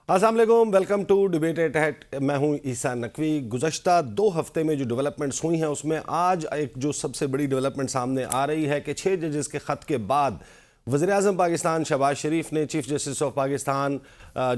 अस्सलाम वालेकुम, welcome to debate at hat. मैं हूं ईसा नकवी। गुज़श्ता 2 हफ्ते में जो डेवलपमेंट्स हुई हैं उसमें आज एक जो सबसे बड़ी डेवलपमेंट सामने आ रही है कि 6 जजेस के ख़त के बाद वज़ीर-ए-आज़म पाकिस्तान शहबाज शरीफ ने chief justice of Pakistan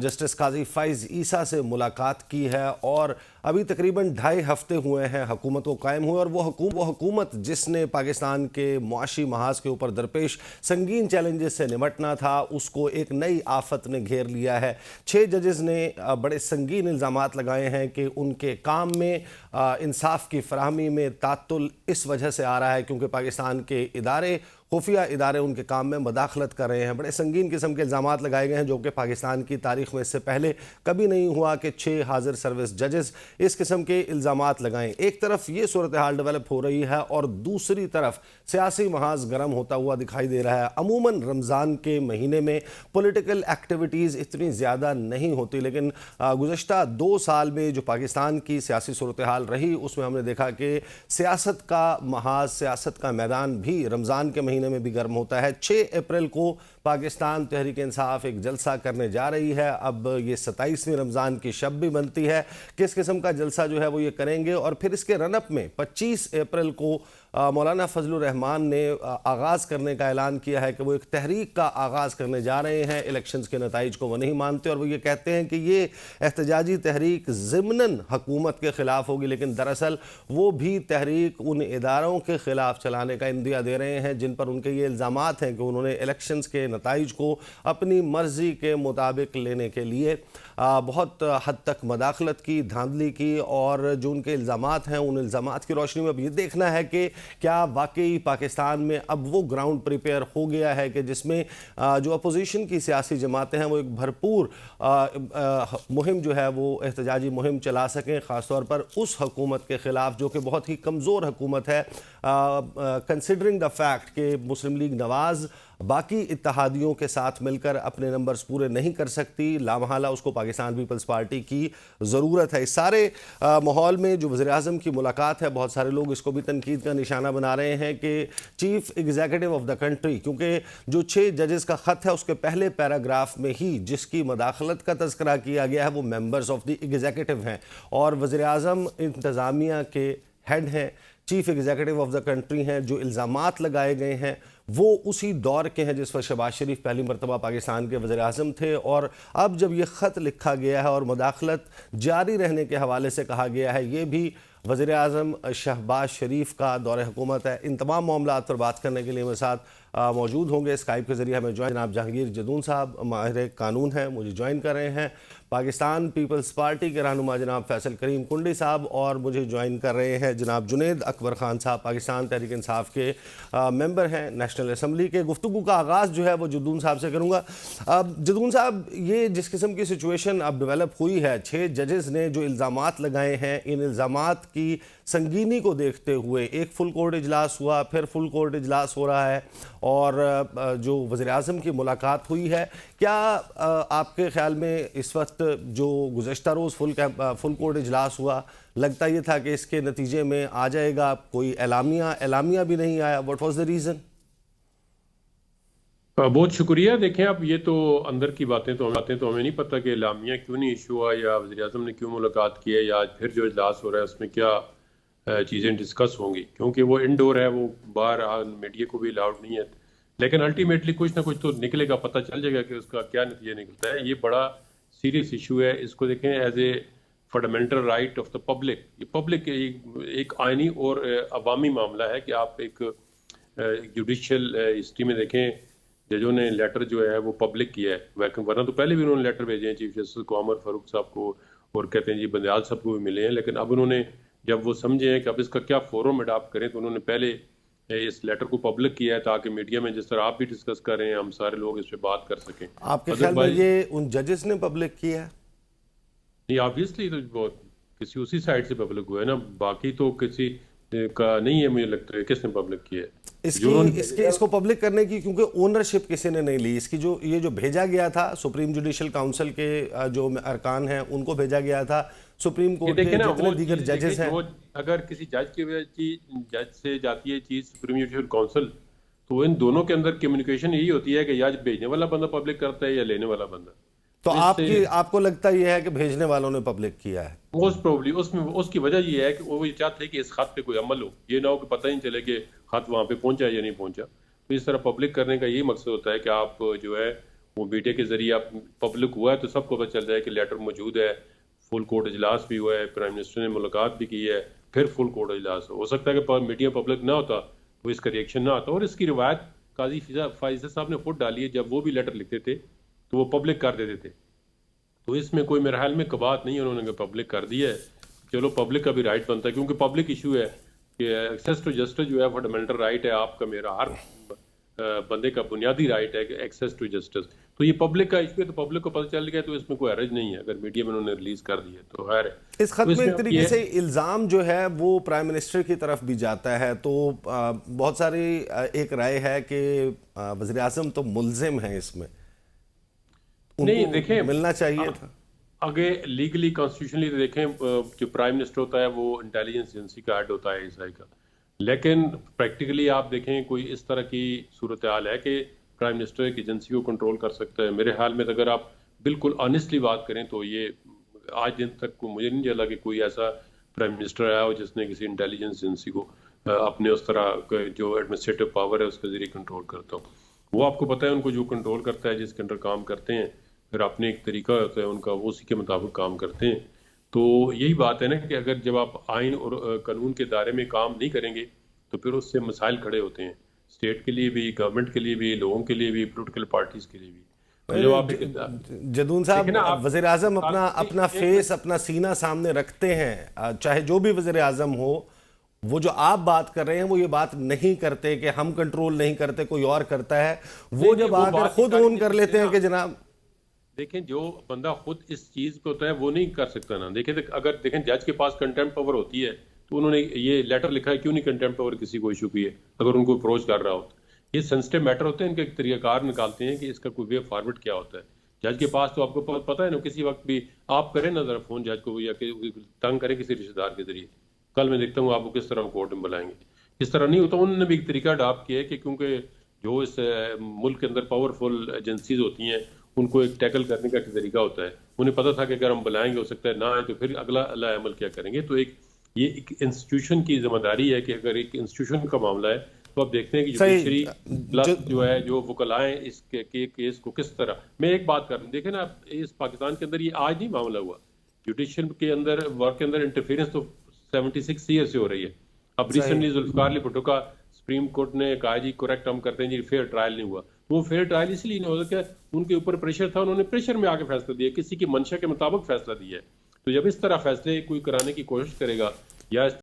justice Qazi Faez Isa से मुलाकात की है और अभी तकरीबन 2.5 हफ्ते हुए हैं हुकूमत को कायम हुए और वो हुकूमत जिसने पाकिस्तान के मुआशी महाज के ऊपर दरपेश संगीन चैलेंजेस से निमटना था उसको एक नई आफत ने घेर लिया है। 6 जजेस ने बड़े संगीन इल्ज़ामात लगाए हैं कि उनके काम में इंसाफ की फराहमी में तात्तुल इस वजह से आ रहा है क्योंकि पाकिस्तान के इदारे, खुफिया इदारे उनके काम में मदाखलत कर रहे हैं। बड़े संगीन किस्म के इल्ज़ामात लगाए गए हैं जो कि पाकिस्तान की तारीख में इससे पहले कभी नहीं हुआ कि 6 हाजिर सर्विस जजेस इस किस्म के इल्ज़ामात लगाएं। एक तरफ ये सूरत हाल डेवलप हो रही है और दूसरी तरफ सियासी महाज गर्म होता हुआ दिखाई दे रहा है। अमूमन रमज़ान के महीने में पॉलिटिकल एक्टिविटीज़ इतनी ज़्यादा नहीं होती, लेकिन गुज़श्ता 2 साल में जो पाकिस्तान की सियासी सूरत हाल रही उसमें हमने देखा कि सियासत का महाज, सियासत का मैदान भी रमज़ान के महीने में भी गर्म होता है। 6 अप्रैल को पाकिस्तान तहरीक इंसाफ एक जलसा करने जा रही है। अब ये 27वीं रमज़ान की शब भी बनती है। किस किस्म का जलसा जो है वो ये करेंगे और फिर इसके रनअप में 25 अप्रैल को मौलाना फजलुर रहमान ने आगाज़ करने का ऐलान किया है कि वो एक तहरीक का आगाज़ करने जा रहे हैं। इलेक्शंस के नताइज को वो नहीं मानते और वो ये कहते हैं कि ये एहतजाजी तहरीक ज़िमनन हुकूमत के ख़िलाफ़ होगी, लेकिन दरअसल वो भी तहरीक उन इदारों के ख़िलाफ़ चलाने का इंदिया दे रहे हैं जिन पर उनके ये इल्ज़ामात हैं कि उन्होंने इलेक्शंस के नताइज को अपनी मर्ज़ी के मुताबिक लेने के लिए बहुत हद तक मदाखलत की, धांधली की और जो उनके इल्ज़ामात हैं उन इल्ज़ामात की रोशनी में अब ये देखना है कि क्या वाकई पाकिस्तान में अब वो ग्राउंड प्रिपेयर हो गया है कि जिसमें जो अपोजिशन की सियासी जमातें हैं वो एक भरपूर मुहिम जो है वो एहतजाजी मुहिम चला सकें, ख़ास तौर पर उस हुकूमत के ख़िलाफ़ जो कि बहुत ही कमज़ोर हुकूमत है, कंसिडरिंग द फैक्ट कि मुस्लिम लीग नवाज़ बाकी इत्तेहादियों के साथ मिलकर अपने नंबर्स पूरे नहीं कर सकती। लामहला उसको पाकिस्तान पीपल्स पार्टी की ज़रूरत है। इस सारे माहौल में जो वज़ीर-ए-आज़म की मुलाकात है, बहुत सारे लोग इसको भी तनकीद का निशाना बना रहे हैं कि chief executive of the country, क्योंकि जो 6 जजेस का ख़त है उसके पहले पैराग्राफ में ही जिसकी मदाखलत का तज़किरा किया गया है वो मेंबर्स ऑफ द एग्जीक्यूटिव हैं और वज़ीर-ए-आज़म इंतज़ामिया के हेड हैं, chief executive of the country हैं। जो इल्ज़ामात लगाए गए हैं वो उसी दौर के हैं जिस पर शहबाज शरीफ पहली मरतबा पाकिस्तान के वज़ीर-ए-आज़म थे और अब जब ये ख़त लिखा गया है और मदाखलत जारी रहने के हवाले से कहा गया है, ये भी वज़ीर-ए-आज़म शहबाज शरीफ का दौर हुकूमत है। इन तमाम मामलात पर बात करने के लिए मेरे साथ मौजूद होंगे स्काइप के ज़रिए हमें ज्वाइन जनाब जहांगीर जदून साहब, माहिर कानून हैं, मुझे ज्वाइन कर रहे हैं। पाकिस्तान पीपल्स पार्टी के रहनुमा जनाब फैसल करीम कुंडी साहब और मुझे ज्वाइन कर रहे हैं जनाब जुनेद अकबर ख़ान साहब, पाकिस्तान तहरीक इंसाफ के मेंबर हैं नेशनल असम्बली के। गुफ्तगू का आगाज़ जो है वो जदून साहब से करूँगा। जदून साहब, ये जिस किस्म की सिचुएशन अब डेवलप हुई है, 6 जजेस ने जो इल्ज़ामात लगाए हैं, इन इल्ज़ामात की संगीनी को देखते हुए एक फुल कोर्ट इजलास हुआ, फिर फुल कोर्ट इजलास हो रहा है और जो वज़ीर-ए-आज़म की मुलाकात हुई है, क्या आपके ख़्याल में इस वक्त जो गुज़श्ता रोज़ फुल कोर्ट इजलास हुआ, लगता ये था कि इसके नतीजे में आ जाएगा, कोई एलामिया भी नहीं आया? What was the reason? बहुत शुक्रिया। देखें, अब ये तो अंदर की बातें तो हमें नहीं पता कि एलामिया क्यों नहीं इशू हुआ या वज़ीर-ए-आज़म ने क्यों मुलाकात की है या आज फिर जो इजलास हो रहा है उसमें क्या चीज़ें डिस्कस होंगी, क्योंकि वो इंडोर है, वो बाहर मीडिया को भी अलाउड नहीं है। लेकिन अल्टीमेटली कुछ ना कुछ तो निकलेगा, पता चल जाएगा कि उसका क्या नतीजा निकलता है। ये बड़ा सीरियस इशू है, इसको देखें as a fundamental right of the public. ये पब्लिक एक आइनी और अवामी मामला है कि आप एक जुडिशल हिस्ट्री में देखें, जजों ने लेटर जो है वो पब्लिक किया है, वरना तो पहले भी उन्होंने लेटर भेजे हैं चीफ जस्टिस को, अमर फारूक साहब को, और कहते हैं जी बंदयाल साहब को भी मिले हैं। लेकिन अब उन्होंने जब वो समझे हैं कि अब इसका क्या फोरम अडॉप्ट करें तो उन्होंने पहले इस लेटर को पब्लिक किया है ताकि मीडिया में जिस तरह आप भी डिस्कस कर रहे हैं हम सारे लोग इस पर बात कर सकें। आपके ख्याल में ये उन जजेस ने पब्लिक किया है? नहीं, ऑब्वियसली तो बहुत किसी उसी साइड से पब्लिक हुआ है ना, बाकी तो किसी का नहीं है मुझे लगता है। किसने पब्लिक किया है इसको पब्लिक करने की? क्योंकि ओनरशिप किसी ने नहीं ली इसकी। जो भेजा गया था सुप्रीम जुडिशल काउंसिल के जो अरकान हैं उनको भेजा गया था, सुप्रीम कोर्ट के जितने दीगर जजेस हैं। अगर किसी जज से जाती है चीज सुप्रीम जुडिशल काउंसिल तो इन दोनों के अंदर कम्युनिकेशन यही होती है कि या भेजने वाला बंदा पब्लिक करता है या लेने वाला बंदा। तो आपको लगता यह है कि भेजने वालों ने पब्लिक किया है? मोस्ट प्रोबली उसमें उसकी वजह ये है कि वो ये चाहते हैं कि इस खत पे कोई अमल हो, ये ना हो कि पता ही नहीं चले कि खत वहां पे पहुंचा या नहीं पहुंचा। तो इस तरह पब्लिक करने का यही मकसद होता है कि आप जो है वो मीडिया के जरिए आप पब्लिक हुआ है तो सबको पता चल जाए कि लेटर मौजूद है, फुल कोर्ट इजलास भी हुआ है, प्राइम मिनिस्टर ने मुलाकात भी की है, फिर फुल कोर्ट इजलास हो सकता है कि मीडिया पब्लिक ना होता तो इसका रिएक्शन ना आता। और इसकी रिवायत काजी फाइज़ साहब ने खुद डाली है, जब वो भी लेटर लिखते थे तो वो पब्लिक कर देते थे। तो इसमें कोई मेरे ख्याल में कबात नहीं है, उन्होंने पब्लिक कर दी है। चलो पब्लिक का भी राइट बनता है क्योंकि पब्लिक इशू है कि एक्सेस टू जस्टिस जो है फंडामेंटल राइट है, आपका मेरा हर बंदे का बुनियादी राइट है कि एक्सेस टू जस्टिस। तो ये पब्लिक का इशू है, तो पब्लिक को पता चल गया तो इसमें कोई हर्ज नहीं है अगर मीडिया में उन्होंने रिलीज कर दिया तो खैर है। इस खत में एक तरीके से इल्ज़ाम जो है वो प्राइम मिनिस्टर की तरफ भी जाता है, तो बहुत सारी एक राय है कि वज़ीर आज़म तो मुल्ज़िम है इसमें, नहीं देखें मिलना चाहिए था। आगे लीगली कॉन्स्टिट्यूशनली तो देखें जो प्राइम मिनिस्टर होता है वो इंटेलिजेंस एजेंसी का हेड होता है आईएसआई का, लेकिन प्रैक्टिकली आप देखें कोई इस तरह की सूरत हाल है कि प्राइम मिनिस्टर एक एजेंसी को कंट्रोल कर सकता है। मेरे ख्याल में तो अगर आप बिल्कुल ऑनेस्टली बात करें तो ये आज दिन तक को मुझे नहीं चला कि कोई ऐसा प्राइम मिनिस्टर आया हो जिसने किसी इंटेलिजेंस एजेंसी को अपने उस तरह जो एडमिनिस्ट्रेटिव पावर है उसके जरिए कंट्रोल करता हो। वो आपको पता है उनको जो कंट्रोल करता है, जिसके अंडर काम करते हैं, फिर अपने एक तरीका होता है उनका, वो उसी के मुताबिक काम करते हैं। तो यही बात है ना कि अगर जब आप आइन और कानून के दायरे में काम नहीं करेंगे तो फिर उससे मसाइल खड़े होते हैं, स्टेट के लिए भी, गवर्नमेंट के लिए भी, लोगों के लिए भी, पोलिटिकल पार्टीज के लिए भी। जो आप जदून साहब वज़ीर आज़म अपना फेस, अपना सीना सामने रखते हैं, चाहे जो भी वज़ीर आज़म हो, वो जो आप बात कर रहे हैं वो ये बात नहीं करते कि हम कंट्रोल नहीं करते, कोई और करता है। वो जब आकर खुद ओन कर लेते हैं कि जनाब देखें जो बंदा खुद इस चीज पे होता है वो नहीं कर सकता ना। देखें अगर देखें जज के पास कंटेम्प्ट पावर होती है तो उन्होंने ये लेटर लिखा है, क्यों नहीं कंटेम्प्ट पावर किसी को इशू की है अगर उनको अप्रोच कर रहा हो। ये सेंसिटिव मैटर होते हैं, इनके एक तरीकाकार निकालते हैं कि इसका कोई वे फॉरवर्ड क्या होता है। जज के पास तो आपको पता है ना, किसी वक्त भी आप करें ना जरा फोन जज को या तंग करें किसी रिश्तेदार के जरिए, कल मैं देखता हूँ आपको किस तरह कोर्ट में बुलाएंगे। इस तरह नहीं होता। उन्होंने भी एक तरीका अडॉप्ट किया है कि क्योंकि जो इस मुल्क के अंदर पावरफुल एजेंसीज होती हैं उनको एक टैकल करने का तरीका होता है। उन्हें पता था कि अगर हम बुलाएंगे हो सकता है ना आए तो फिर अगला अमल क्या करेंगे। तो ये एक इंस्टीट्यूशन की जिम्मेदारी है कि अगर एक इंस्टीट्यूशन का मामला है तो आप देखते हैं कि जुडिशरी प्लस जो है जो वकलाएं इस केस को किस तरह। मैं एक बात कर रहा हूँ, देखें ना इस पाकिस्तान के अंदर ये आज नहीं मामला हुआ, जुडिशल के अंदर वर्क के अंदर इंटरफेरेंस तो 76 ईयर से हो रही है। अब रिसेंटली जुल्फिकार अली भुट्टो का सुप्रीम कोर्ट ने कहा जी करेक्ट हम करते हैं जी, फेयर ट्रायल नहीं हुआ। वो फेयर ट्रायल इसलिए नहीं हो सका, उनके ऊपर प्रेशर था, उन्होंने प्रेशर में आके फैसला दिया, किसी की मंशा के मुताबिक फैसला दिया है। तो जब इस तरह फैसले कोई कराने की कोशिश करेगा या